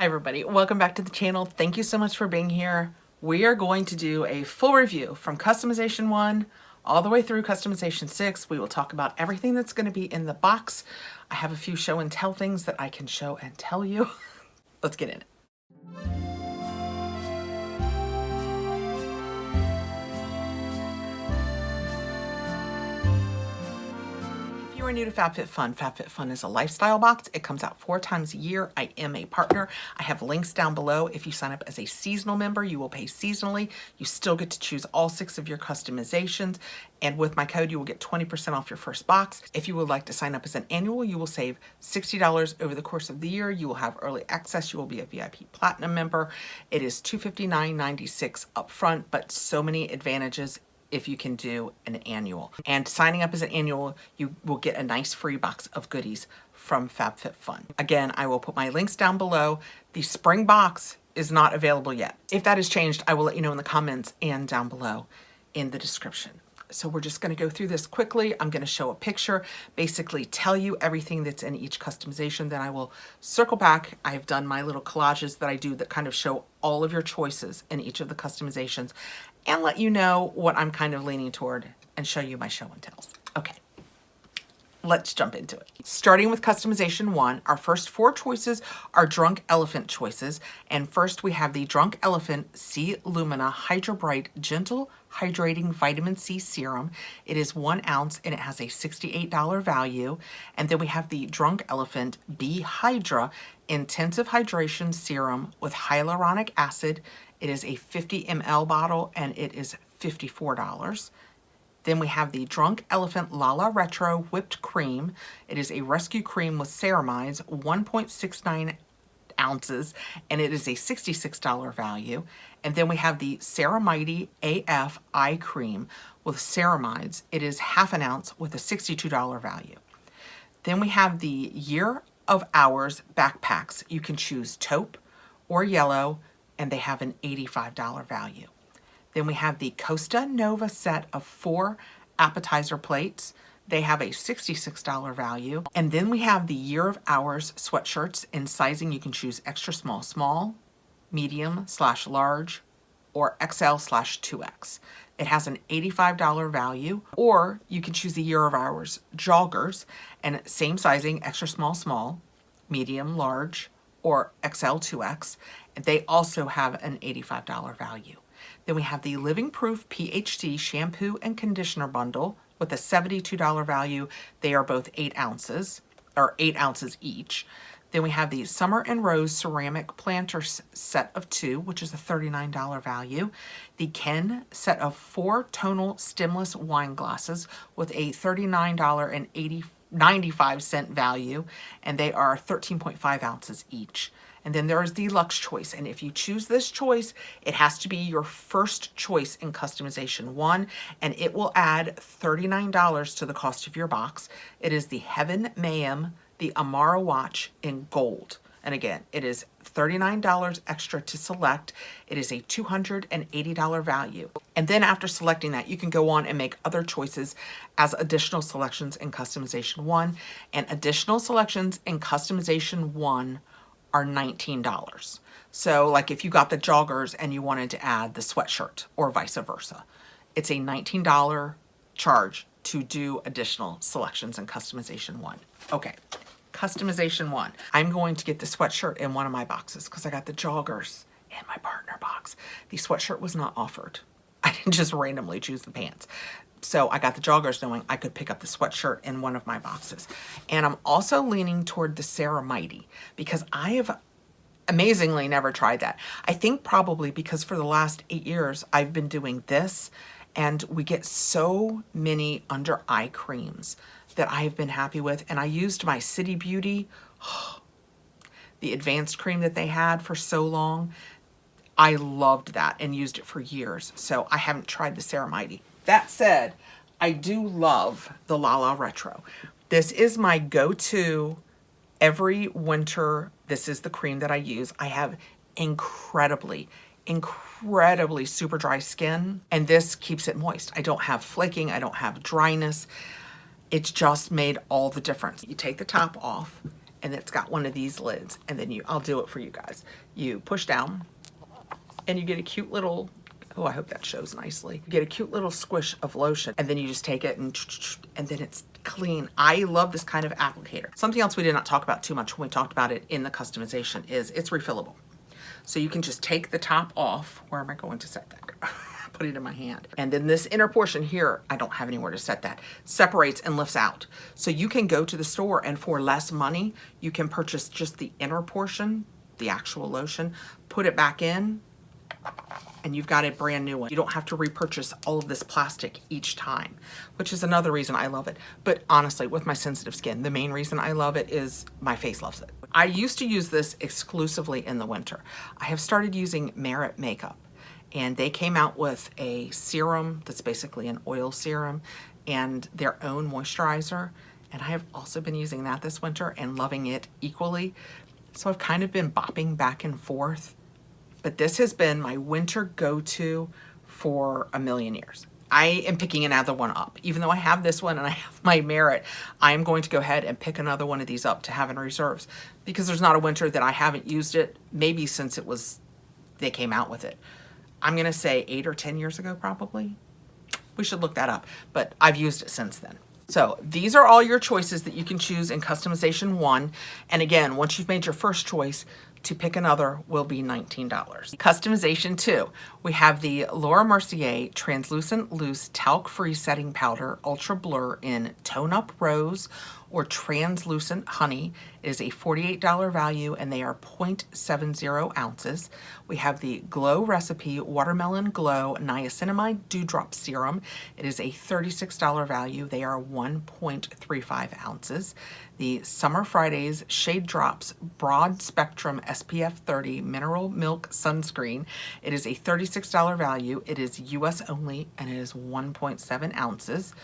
Hi everybody, welcome back to the channel. Thank you so much for being here. We are going to do a full review from customization 1 all the way through customization 6. We will talk about everything that's going to be in the box. I have a few show and tell things that I can show and tell you. Let's get in it. If you are new to Fabfitfun, Fabfitfun is a lifestyle box. It comes out 4 times a year. I am a partner. I have links down below. If you sign up as a seasonal member, you will pay seasonally. You still get to choose all 6 of your customizations. And with my code, you will get 20% off your first box. If you would like to sign up as an annual, you will save $60 over the course of the year. You will have early access. You will be a VIP Platinum member. It is $259.96 upfront, but so many advantages if you can do an annual. And signing up as an annual, you will get a nice free box of goodies from Fabfitfun. Again, I will put my links down below. The spring box is not available yet. If that has changed, I will let you know in the comments and down below in the description. So we're just going to go through this quickly. I'm going to show a picture, basically tell you everything that's in each customization. Then I will circle back. I've done my little collages that I do that kind of show all of your choices in each of the customizations and let you know what I'm kind of leaning toward and show you my show and tells. Okay. Let's jump into it. Starting with customization 1, our first 4 choices are Drunk Elephant choices. And first we have the Drunk Elephant C Lumina Hydra Bright Gentle Hydrating Vitamin C Serum. It is 1 ounce and it has a $68 value. And then we have the Drunk Elephant B Hydra Intensive Hydration Serum with Hyaluronic Acid. It is a 50 ml bottle and it is $54. Then we have the Drunk Elephant Lala Retro Whipped Cream. It is a rescue cream with ceramides, 1.69 ounces, and it is a $66 value. And then we have the Ceramide AF Eye Cream with ceramides. It is half an ounce with a $62 value. Then we have the Year of Hours backpacks. You can choose taupe or yellow, and they have an $85 value. Then we have the Costa Nova set of 4 appetizer plates. They have a $66 value. And then we have the Year of Hours sweatshirts in sizing. You can choose extra small, small, medium/large, or XL/2X. It has an $85 value, or you can choose the Year of Hours joggers and same sizing, extra small, small, medium, large, or XL/2X. They also have an $85 value. Then we have the Living Proof PhD shampoo and conditioner bundle with a $72 value. They are both 8 ounces, or 8 ounces each. Then we have the Summer and Rose ceramic planter set of 2, which is a $39 value. The Ken set of 4 tonal stemless wine glasses with a $39.95 value, and they are 13.5 ounces each. And then there is the Luxe choice. And if you choose this choice, it has to be your first choice in customization 1, and it will add $39 to the cost of your box. It is the Heaven Mayhem, the Amara watch in gold. And again, it is $39 extra to select. It is a $280 value. And then after selecting that, you can go on and make other choices as additional selections in customization 1. And additional selections in customization 1 are $19. So like if you got the joggers and you wanted to add the sweatshirt or vice versa, it's a $19 charge to do additional selections in customization 1. Okay, customization 1. I'm going to get the sweatshirt in one of my boxes because I got the joggers in my partner box. The sweatshirt was not offered. I didn't just randomly choose the pants. So I got the joggers knowing I could pick up the sweatshirt in one of my boxes. And I'm also leaning toward the Ceramide because I have amazingly never tried that. I think probably because for the last 8 years, I've been doing this and we get so many under eye creams that I have been happy with. And I used my City Beauty, the advanced cream that they had for so long. I loved that and used it for years. So I haven't tried the Ceramide. That said, I do love the Lala Retro. This is my go-to every winter. This is the cream that I use. I have incredibly super dry skin, and this keeps it moist. I don't have flaking. I don't have dryness. It's just made all the difference. You take the top off, and it's got one of these lids, and then I'll do it for you guys. You push down and you get a cute little, oh, I hope that shows nicely. You get a cute little squish of lotion, and then you just take it and then it's clean. I love this kind of applicator. Something else we did not talk about too much when we talked about it in the customization is it's refillable. So you can just take the top off. Where am I going to set that? Put it in my hand. And then this inner portion here, I don't have anywhere to set that, separates and lifts out. So you can go to the store and for less money, you can purchase just the inner portion, the actual lotion, put it back in, and you've got a brand new one. You don't have to repurchase all of this plastic each time, which is another reason I love it. But honestly, with my sensitive skin, the main reason I love it is my face loves it. I used to use this exclusively in the winter. I have started using Merit makeup, and they came out with a serum that's basically an oil serum and their own moisturizer. And I have also been using that this winter and loving it equally. So I've kind of been bopping back and forth. But this has been my winter go-to for a million years. I am picking another one up. Even though I have this one and I have my Merit, I am going to go ahead and pick another one of these up to have in reserves, because there's not a winter that I haven't used it, maybe since they came out with it. I'm gonna say 8 or 10 years ago, probably. We should look that up, but I've used it since then. So these are all your choices that you can choose in customization 1. And again, once you've made your first choice, to pick another will be $19. Customization 2, we have the Laura Mercier Translucent Loose Talc-Free Setting Powder Ultra Blur in Tone Up Rose or Translucent Honey. It is a $48 value, and they are 0.70 ounces. We have the Glow Recipe Watermelon Glow Niacinamide Dewdrop Serum. It is a $36 value. They are 1.35 ounces. The Summer Fridays Shade Drops Broad Spectrum SPF 30 Mineral Milk Sunscreen. It is a $36 value. It is US only, and it is 1.7 ounces.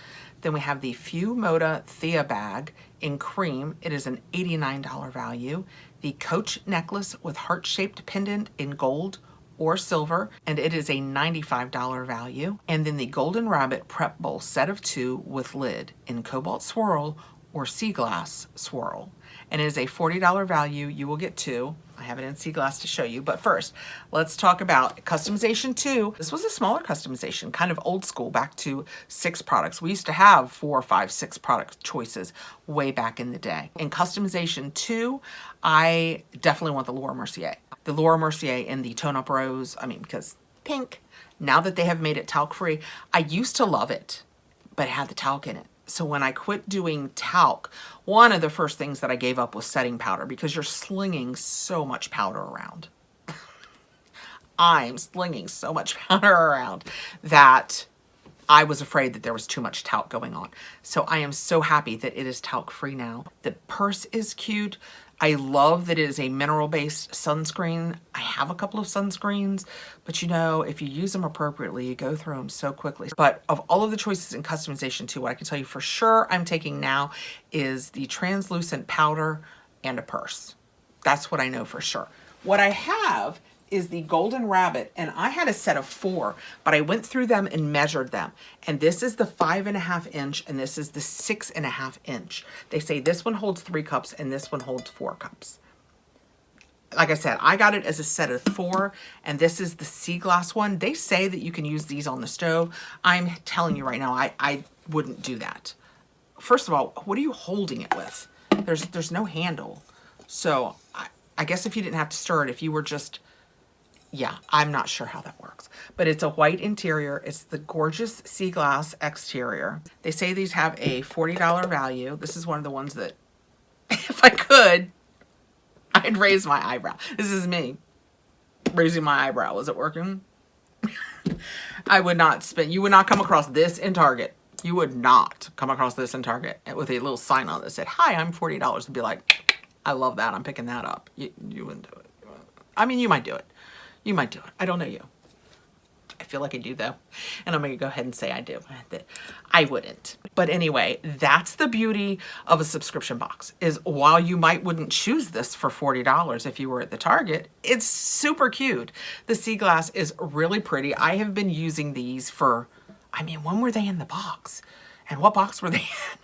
Then we have the Few Moda Thea Bag in cream. It is an $89 value. The Coach Necklace with Heart-Shaped Pendant in gold or silver, and it is a $95 value. And then the Golden Rabbit Prep Bowl set of 2 with lid in Cobalt Swirl or Sea Glass Swirl, and it is a $40 value. You will get 2. I have it in Sea Glass to show you, but first, let's talk about customization 2. This was a smaller customization, kind of old school, back to 6 products. We used to have 4, 5, 6 product choices way back in the day. In customization 2, I definitely want the Laura Mercier. The Laura Mercier in the Tone Up Rose, because pink. Now that they have made it talc-free, I used to love it, but it had the talc in it. So when I quit doing talc, one of the first things that I gave up was setting powder, because you're slinging so much powder around. I'm slinging so much powder around that I was afraid that there was too much talc going on. So I am so happy that it is talc-free now. The purse is cute. I love that it is a mineral-based sunscreen. I have a couple of sunscreens, but if you use them appropriately, you go through them so quickly. But of all of the choices in customization 2, what I can tell you for sure I'm taking now is the translucent powder and a purse. That's what I know for sure. What I have is the Golden Rabbit, and I had a set of 4, but I went through them and measured them. And this is the 5.5 inch, and this is the 6.5 inch. They say this one holds 3 cups and this one holds 4 cups. Like I said, I got it as a set of 4, and this is the Sea Glass one. They say that you can use these on the stove. I'm telling you right now, I wouldn't do that. First of all, what are you holding it with? There's no handle. So I guess if you didn't have to stir it, if you were just, yeah, I'm not sure how that works. But it's a white interior. It's the gorgeous Sea Glass exterior. They say these have a $40 value. This is one of the ones that, if I could, I'd raise my eyebrow. This is me raising my eyebrow. Is it working? I would not spend, you would not come across this in Target. You would not come across this in Target with a little sign on that said, "Hi, I'm $40." And be like, I love that. I'm picking that up. You wouldn't do it. I mean, you might do it. You might do it. I don't know you. I feel like I do though. And I'm going to go ahead and say I do. I wouldn't. But anyway, that's the beauty of a subscription box, is while you wouldn't choose this for $40 if you were at the Target, it's super cute. The Sea Glass is really pretty. I have been using these for, when were they in the box? And what box were they in?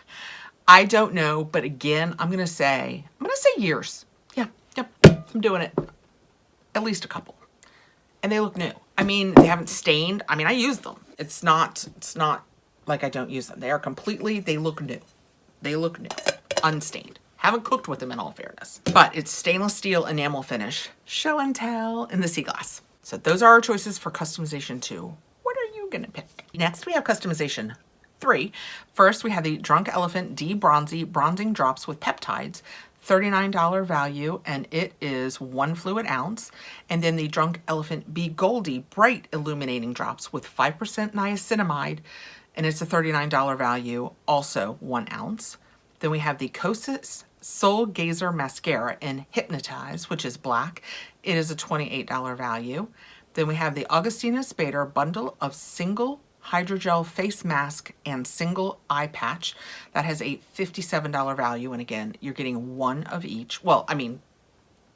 I don't know, but again, I'm gonna say years. Yeah, yep, I'm doing it. At least a couple. And they look new. I mean, they haven't stained. I mean, I use them. It's not like I don't use them. They are completely, they look new. They look new, unstained. Haven't cooked with them in all fairness. But it's stainless steel enamel finish, show and tell in the sea glass. So those are our choices for customization 2. What are you gonna pick? Next, we have customization 3. First, we have the Drunk Elephant Bronzing Drops with Peptides. $39 value, and it is 1 fluid ounce. And then the Drunk Elephant Be Goldie Bright Illuminating Drops with 5% niacinamide, and it's a $39 value, also 1 ounce. Then we have the Kosas Soul Gazer Mascara in Hypnotize, which is black. It is a $28 value. Then we have the Augustina Spader Bundle of Single Hydrogel Face Mask and Single Eye Patch. That has a $57 value, and again, you're getting 1 of each. Well, I mean,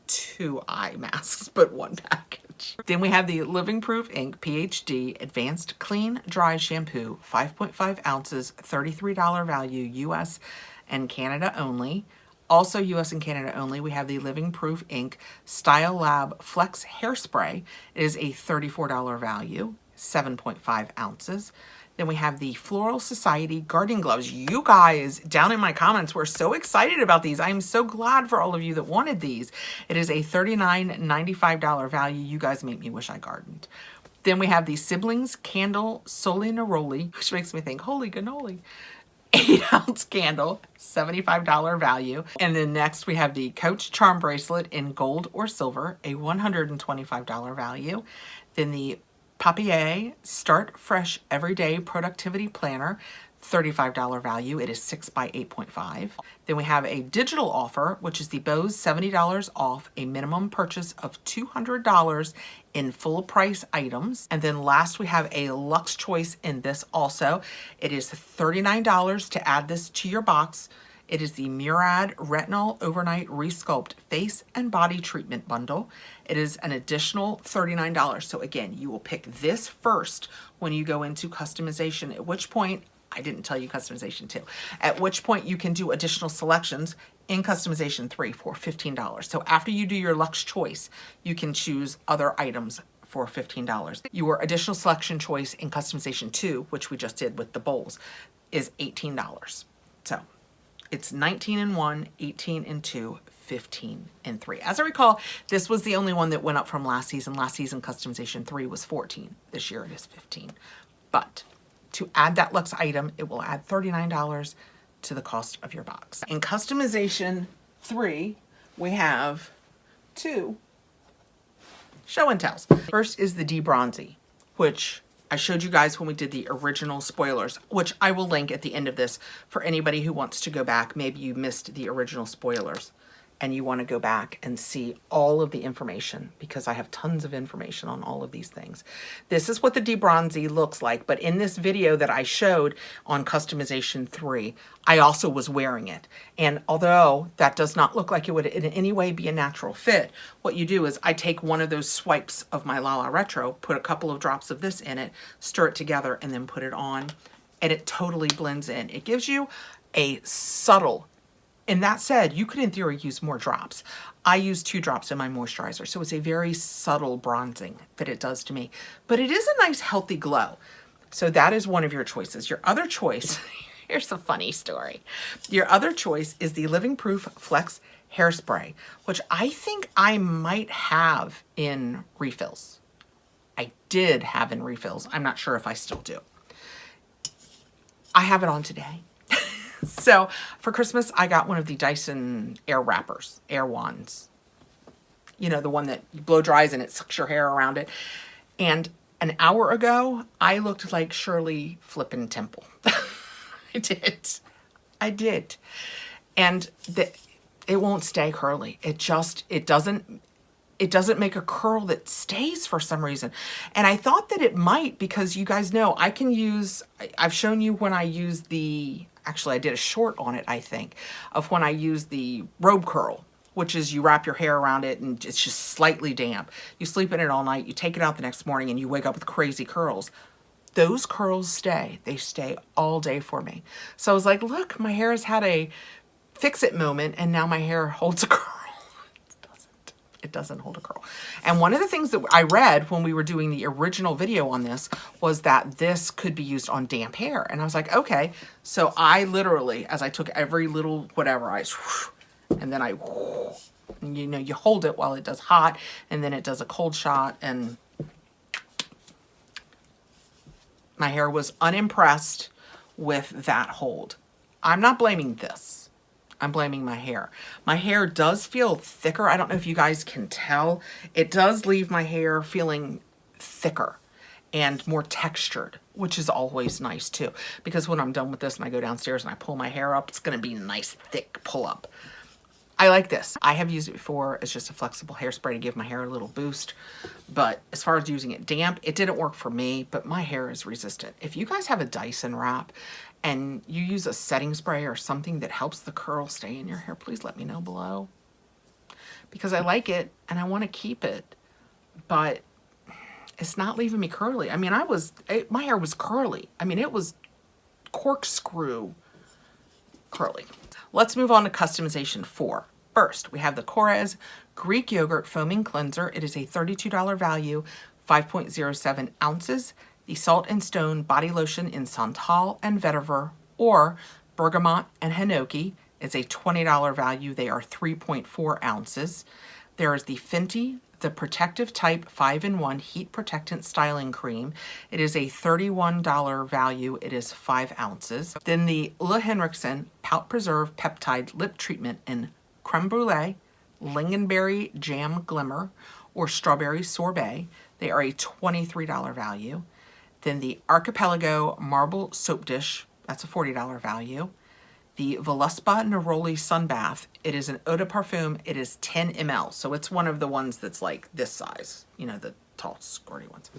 2 eye masks, but 1 package. Then we have the Living Proof Ink PhD Advanced Clean Dry Shampoo, 5.5 ounces, $33 value, US and Canada only. Also US and Canada only, we have the Living Proof Ink Style Lab Flex Hairspray. It is a $34 value, 7.5 ounces. Then we have the Floral Society Gardening Gloves. You guys down in my comments were so excited about these. I'm so glad for all of you that wanted these. It is a $39.95 value. You guys make me wish I gardened. Then we have the Siblings Candle Soli Neroli, which makes me think, holy cannoli. 8-ounce candle, $75 value. And then next we have the Coach Charm Bracelet in gold or silver, a $125 value. Then the Papier Start Fresh Everyday Productivity Planner, $35 value. It is 6 by 8.5. Then we have a digital offer, which is the Bose $70 off a minimum purchase of $200 in full price items. And then last we have a Luxe Choice in this also. It is $39 to add this to your box. It is the Murad Retinol Overnight Resculpt Face and Body Treatment Bundle. It is an additional $39. So again, you will pick this first when you go into customization, at which point, I didn't tell you customization 2, at which point you can do additional selections in customization 3 for $15. So after you do your Luxe Choice, you can choose other items for $15. Your additional selection choice in customization 2, which we just did with the bowls, is $18. So it's 19 in 1, 18 in 2, 15 in 3. As I recall, this was the only one that went up from last season. Last season customization 3 was 14. This year it is 15. But to add that Luxe item, it will add $39 to the cost of your box. In customization 3, we have 2 show and tells. First is the Debronzy, which I showed you guys when we did the original spoilers, which I will link at the end of this for anybody who wants to go back. Maybe you missed the original spoilers and you want to go back and see all of the information, because I have tons of information on all of these things. This is what the Debronzy looks like, but in this video that I showed on customization 3, I also was wearing it. And although that does not look like it would in any way be a natural fit, what you do is I take one of those swipes of my Lala Retro, put a couple of drops of this in it, stir it together, and then put it on, and it totally blends in. It gives you a subtle. And that said, you could in theory use more drops. I use 2 drops in my moisturizer, so it's a very subtle bronzing that it does to me. But it is a nice healthy glow. So that is one of your choices. Your other choice, here's a funny story. Your other choice is the Living Proof Flex Hairspray, which I think I might have in refills. I did have in refills. I'm not sure if I still do. I have it on today. So for Christmas, I got one of the Dyson air wrappers, air wands. You know, the one that you blow dries and it sucks your hair around it. And an hour ago, I looked like Shirley Flippin' Temple. I did. I did. And it won't stay curly. It doesn't make a curl that stays for some reason. And I thought that it might, because you guys know I can use, I've shown you when I use the, actually I did a short on it, I think, of when I use the robe curl, which is you wrap your hair around it and it's just slightly damp. You sleep in it all night, you take it out the next morning and you wake up with crazy curls. those curls stay. They stay all day for me. So I was like, look, my hair has had a fix-it moment, and now my hair holds a curl. It doesn't hold a curl. And one of the things that I read when we were doing the original video on this was that this could be used on damp hair. And I was like, okay. So I literally, as I took every little whatever, and then and you know, you hold it while it does hot, and then it does a cold shot, and my hair was unimpressed with that hold. I'm not blaming this. I'm blaming my hair. My hair does feel thicker. I don't know if you guys can tell. It does leave my hair feeling thicker and more textured, which is always nice too. Because when I'm done with this and I go downstairs and I pull my hair up, it's gonna be a nice thick pull up. I like this. I have used it before. It's just a flexible hairspray to give my hair a little boost. But as far as using it damp, it didn't work for me, but my hair is resistant. If you guys have a Dyson wrap and you use a setting spray or something that helps the curl stay in your hair, please let me know below. Because I like it and I want to keep it, but it's not leaving me curly. I mean, my hair was curly. I mean, it was corkscrew curly. Let's move on to customization 4. First, we have the Korres Greek Yogurt Foaming Cleanser. It is a $32 value, 5.07 ounces. The Salt and Stone Body Lotion in Santal and Vetiver, or Bergamot and Hinoki. It's a $20 value. They are 3.4 ounces. There is the Fenty, the Protective Type 5-in-1 Heat Protectant Styling Cream. It is a $31 value. It is 5 ounces. Then the Ulla Henriksen Pout Preserve Peptide Lip Treatment in Creme Brulee, Lingonberry Jam Glimmer, or Strawberry Sorbet. They are a $23 value. Then the Archipelago Marble Soap Dish. That's a $40 value. The Voluspa Neroli Sun Bath. It is an eau de parfum. It is 10 ml. So it's one of the ones that's like this size. You know, the tall, squirty ones.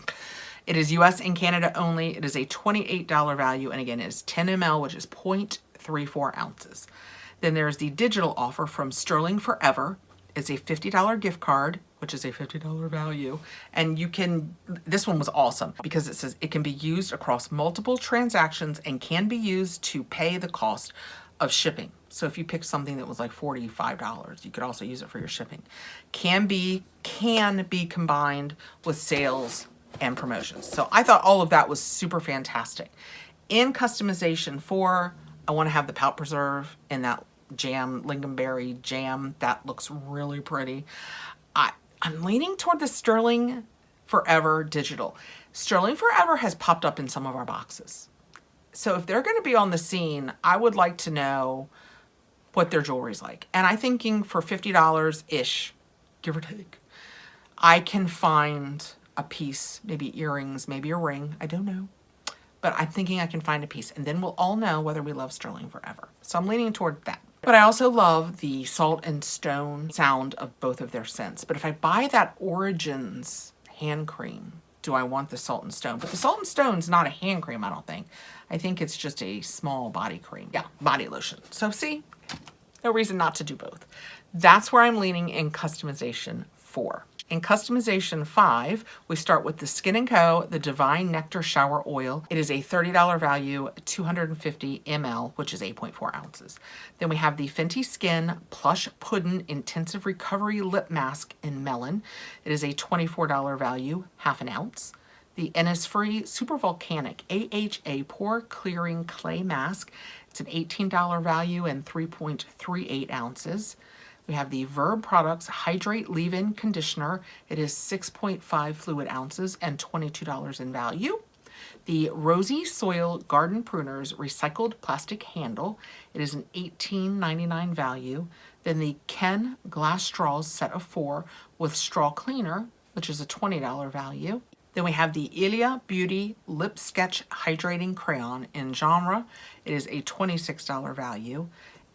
It is US and Canada only. It is a $28 value. And again, it is 10 ml, which is 0.34 ounces. Then there's the digital offer from Sterling Forever. It's a $50 gift card, which is a $50 value. And you can, this one was awesome because it says it can be used across multiple transactions and can be used to pay the cost of shipping. So if you pick something that was like $45, you could also use it for your shipping. Can be combined with sales and promotions. So I thought all of that was super fantastic. In customization 4, I want to have the Pout Preserve in that jam, lingonberry jam. That looks really pretty. I'm leaning toward the Sterling Forever Digital. Sterling Forever has popped up in some of our boxes. So if they're going to be on the scene, I would like to know what their jewelry's like. And I'm thinking for $50-ish, give or take, I can find a piece, maybe earrings, maybe a ring. I don't know. But I'm thinking I can find a piece. And then we'll all know whether we love Sterling Forever. So I'm leaning toward that. But I also love the Salt and Stone sound of both of their scents. But if I buy that Origins hand cream, do I want the Salt and Stone? But the Salt and Stone's not a hand cream, I don't think. I think it's just a small body cream. Yeah, body lotion. So see, no reason not to do both. That's where I'm leaning in customization 4. In customization 5, we start with the Skin & Co. The Divine Nectar Shower Oil. It is a $30 value, 250 ml, which is 8.4 ounces. Then we have the Fenty Skin Plush Puddin' Intensive Recovery Lip Mask in Melon. It is a $24 value, half an ounce. The Innisfree Super Volcanic AHA Pore Clearing Clay Mask. It's an $18 value and 3.38 ounces. We have the Verb Products Hydrate Leave-In Conditioner. It is 6.5 fluid ounces and $22 in value. The Rosy Soil Garden Pruners Recycled Plastic Handle. It is an $18.99 value. Then the Ken Glass Straws Set of 4 with Straw Cleaner, which is a $20 value. Then we have the Ilia Beauty Lip Sketch Hydrating Crayon in Genre. It is a $26 value.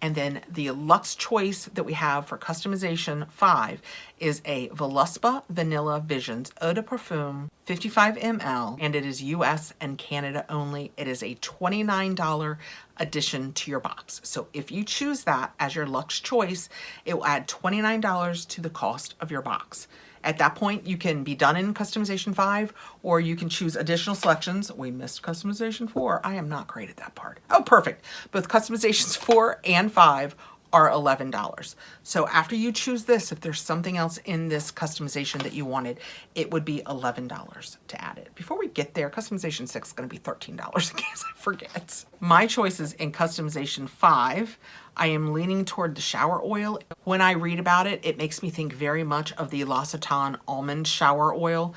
And then the Luxe Choice that we have for customization 5 is a Voluspa Vanilla Visions Eau de Parfum, 55 ml, and it is US and Canada only. It is a $29 addition to your box. So if you choose that as your Luxe Choice, it will add $29 to the cost of your box. At that point, you can be done in customization 5, or you can choose additional selections. We missed customization 4. I am not great at that part. Oh, perfect. Both customizations 4 and 5 are $11. So after you choose this, if there's something else in this customization that you wanted, it would be $11 to add it. Before we get there, customization 6 is going to be $13 in case I forget. My choices in customization 5, I am leaning toward the shower oil. When I read about it, it makes me think very much of the L'Occitane almond shower oil.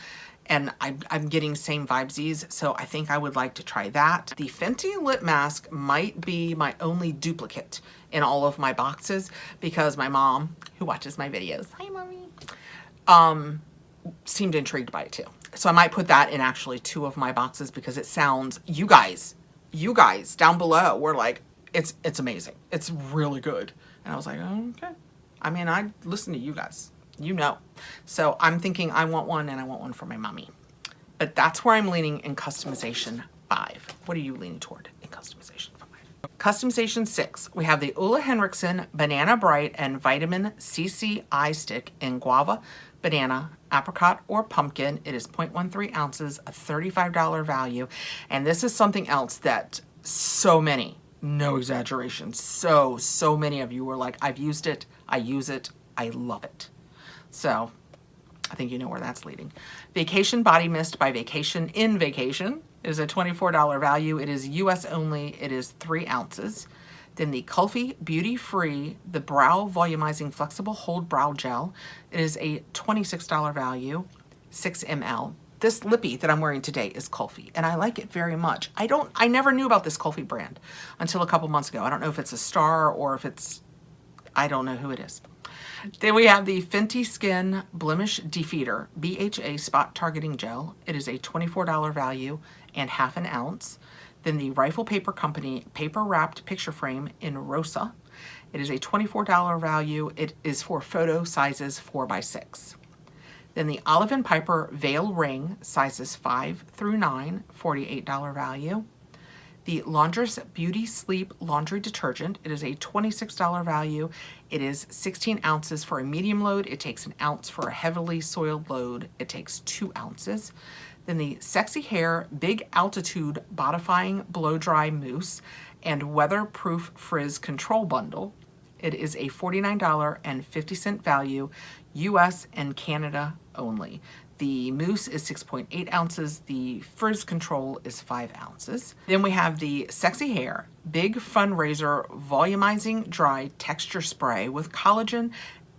And I'm getting same vibesies, so I think I would like to try that. The Fenty lip mask might be my only duplicate in all of my boxes because my mom, who watches my videos, hi mommy, seemed intrigued by it too. So I might put that in actually 2 of my boxes because it sounds, you guys down below were like, it's amazing. It's really good. And I was like, oh, okay. I mean, I listen to you guys. You know. So I'm thinking I want one and I want one for my mommy. But that's where I'm leaning in customization 5. What are you leaning toward in customization 5? Customization 6, we have the Ole Henriksen Banana Bright and Vitamin CC Eye Stick in guava, banana, apricot, or pumpkin. It is 0.13 ounces, a $35 value. And this is something else that so many, no exaggeration, so many of you were like, I've used it, I use it, I love it. So I think you know where that's leading. Vacation Body Mist by Vacation in Vacation is a $24 value. It is US only. It is 3 ounces. Then the Kulfi Beauty Free, the Brow Volumizing Flexible Hold Brow Gel. It is a $26 value, 6 ml. This lippy that I'm wearing today is Kulfi, and I like it very much. I never knew about this Kulfi brand until a couple months ago. I don't know if it's a star or if it's, I don't know who it is. Then we have the Fenty Skin Blemish Defeater BHA Spot Targeting Gel. It is a $24 value and half an ounce. Then the Rifle Paper Company Paper Wrapped Picture Frame in Rosa. It is a $24 value. It is for photo sizes 4x6. Then the Olive & Piper Veil Ring sizes 5 through 9, $48 value. The Laundress Beauty Sleep Laundry Detergent. It is a $26 value. It is 16 ounces for a medium load. It takes an ounce for a heavily soiled load. It takes 2 ounces. Then the Sexy Hair Big Altitude Bodifying Blow Dry Mousse and Weatherproof Frizz Control Bundle. It is a $49.50 value, US and Canada only. The mousse is 6.8 ounces. The frizz control is 5 ounces. Then we have the Sexy Hair Big Fundraiser Volumizing Dry Texture Spray with collagen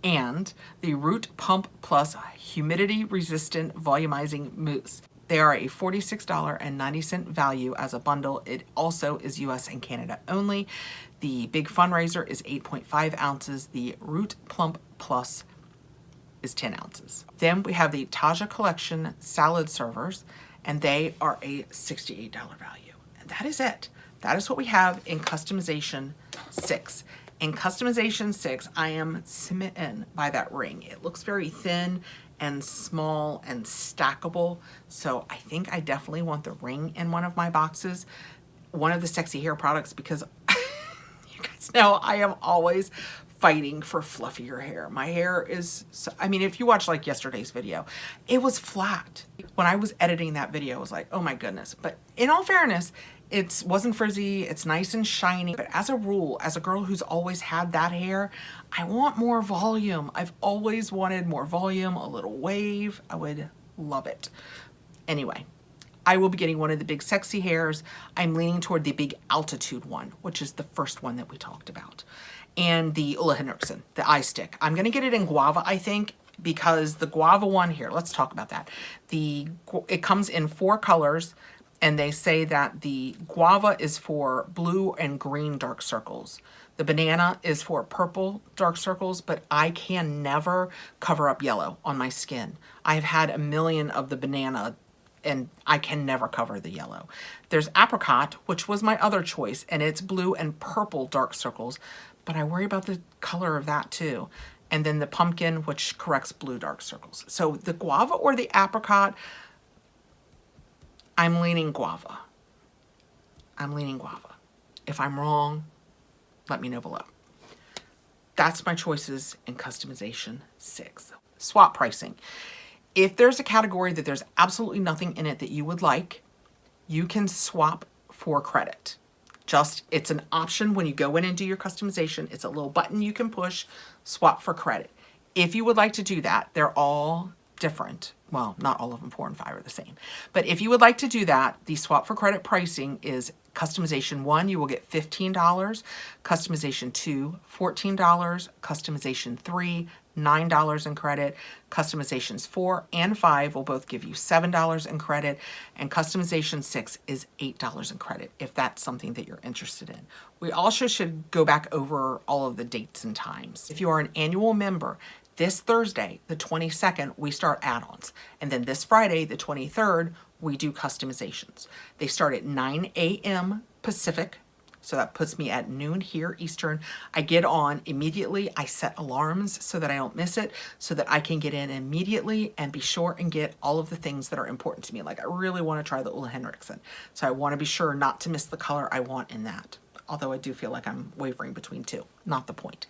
and the Root Pump Plus Humidity Resistant Volumizing Mousse. They are a $46.90 value as a bundle. It also is US and Canada only. The Big Fundraiser is 8.5 ounces. The Root Plump Plus is 10 ounces. Then we have the Taja Collection Salad Servers, and they are a $68 value. And that is it. That is what we have in Customization 6. In Customization 6, I am smitten by that ring. It looks very thin and small and stackable, so I think I definitely want the ring in one of my boxes. One of the Sexy Hair products, because you guys know I am always fighting for fluffier hair. My hair is, so, I mean, if you watch like yesterday's video, it was flat. When I was editing that video, I was like, oh my goodness. But in all fairness, it wasn't frizzy, it's nice and shiny. But as a rule, as a girl who's always had that hair, I want more volume. I've always wanted more volume, a little wave. I would love it. Anyway, I will be getting one of the big Sexy Hairs. I'm leaning toward the Big Altitude one, which is the first one that we talked about. And the Ole Henriksen, the eye stick. I'm gonna get it in guava, I think, because the guava one here, let's talk about that. It comes in 4 colors, and they say that the guava is for blue and green dark circles. The banana is for purple dark circles, but I can never cover up yellow on my skin. I've had a million of the banana and I can never cover the yellow. There's apricot, which was my other choice, and it's blue and purple dark circles, but I worry about the color of that too. And then the pumpkin, which corrects blue dark circles. So the guava or the apricot, I'm leaning guava. I'm leaning guava. If I'm wrong, let me know below. That's my choices in Customization 6. Swap pricing. If there's a category that there's absolutely nothing in it that you would like, you can swap for credit. It's an option when you go in and do your customization. It's a little button you can push, swap for credit. If you would like to do that, they're all different. Well, not all of them, 4 and 5 are the same. But if you would like to do that, the swap for credit pricing is customization 1, you will get $15. Customization 2, $14. Customization 3, $9 in credit. Customizations 4 and 5 will both give you $7 in credit. And customization 6 is $8 in credit, if that's something that you're interested in. We also should go back over all of the dates and times. If you are an annual member, this Thursday, the 22nd, we start add-ons. And then this Friday, the 23rd, we do customizations. They start at 9 a.m. Pacific. So that puts me at noon here Eastern. I get on immediately. I set alarms so that I don't miss it, so that I can get in immediately and be sure and get all of the things that are important to me. Like I really want to try the Ulla Henriksen. So I want to be sure not to miss the color I want in that. Although I do feel like I'm wavering between two. Not the point.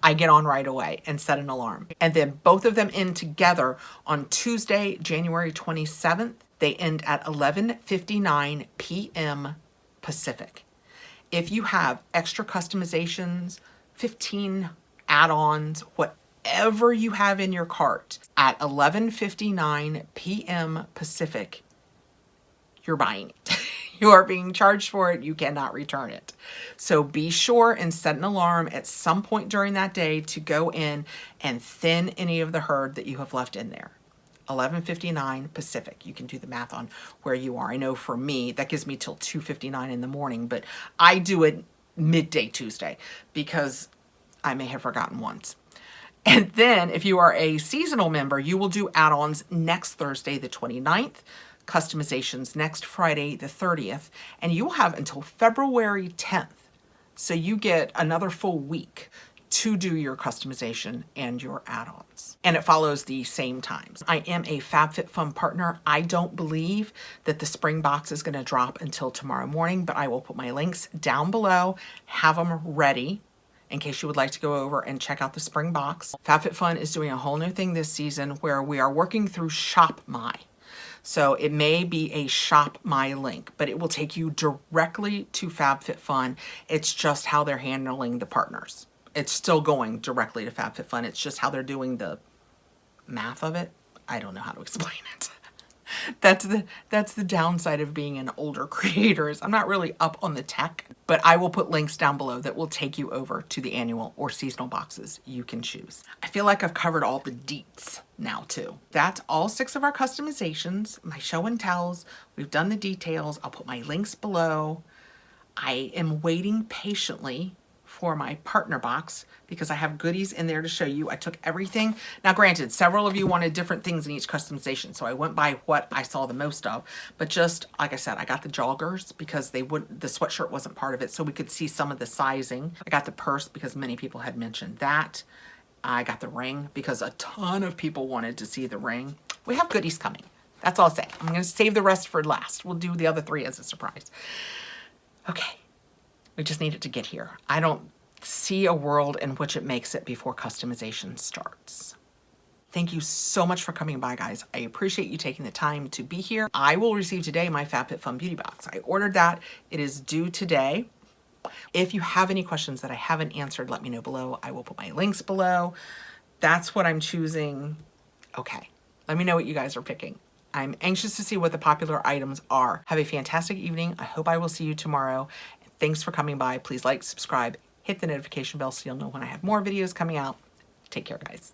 I get on right away and set an alarm. And then both of them end together on Tuesday, January 27th. They end at 11:59 p.m. Pacific. If you have extra customizations, 15 add-ons, whatever you have in your cart at 11:59 p.m. Pacific, you're buying it. You are being charged for it. You cannot return it. So be sure and set an alarm at some point during that day to go in and thin any of the herd that you have left in there. 11:59 Pacific. You can do the math on where you are. I know for me, that gives me till 2:59 in the morning, but I do it midday Tuesday because I may have forgotten once. And then if you are a seasonal member, you will do add-ons next Thursday, the 29th, customizations next Friday, the 30th, and you will have until February 10th. So you get another full week to do your customization and your add-ons. And it follows the same times. I am a Fabfitfun partner. I don't believe that the spring box is gonna drop until tomorrow morning, but I will put my links down below, have them ready in case you would like to go over and check out the spring box. Fabfitfun is doing a whole new thing this season where we are working through Shop My. So it may be a Shop My link, but it will take you directly to Fabfitfun. It's just how they're handling the partners. It's still going directly to Fabfitfun. It's just how they're doing the math of it. I don't know how to explain it. That's the downside of being an older creator is I'm not really up on the tech, but I will put links down below that will take you over to the annual or seasonal boxes you can choose. I feel like I've covered all the deets now too. That's all 6 of our customizations, my show and tells. We've done the details. I'll put my links below. I am waiting patiently for my partner box because I have goodies in there to show you. I took everything. Now granted, several of you wanted different things in each customization, so I went by what I saw the most of, but just like I said, I got the joggers because the sweatshirt wasn't part of it, so we could see some of the sizing. I got the purse because many people had mentioned that. I got the ring because a ton of people wanted to see the ring. We have goodies coming. That's all I'll say. I'm gonna save the rest for last. We'll do the other 3 as a surprise. Okay. We just need it to get here. I don't see a world in which it makes it before customization starts. Thank you so much for coming by, guys. I appreciate you taking the time to be here. I will receive today my Fabfitfun beauty box. I ordered that. It is due today. If you have any questions that I haven't answered, let me know below. I will put my links below. That's what I'm choosing. Okay, let me know what you guys are picking. I'm anxious to see what the popular items are. Have a fantastic evening. I hope I will see you tomorrow. Thanks for coming by. Please like, subscribe, hit the notification bell so you'll know when I have more videos coming out. Take care, guys.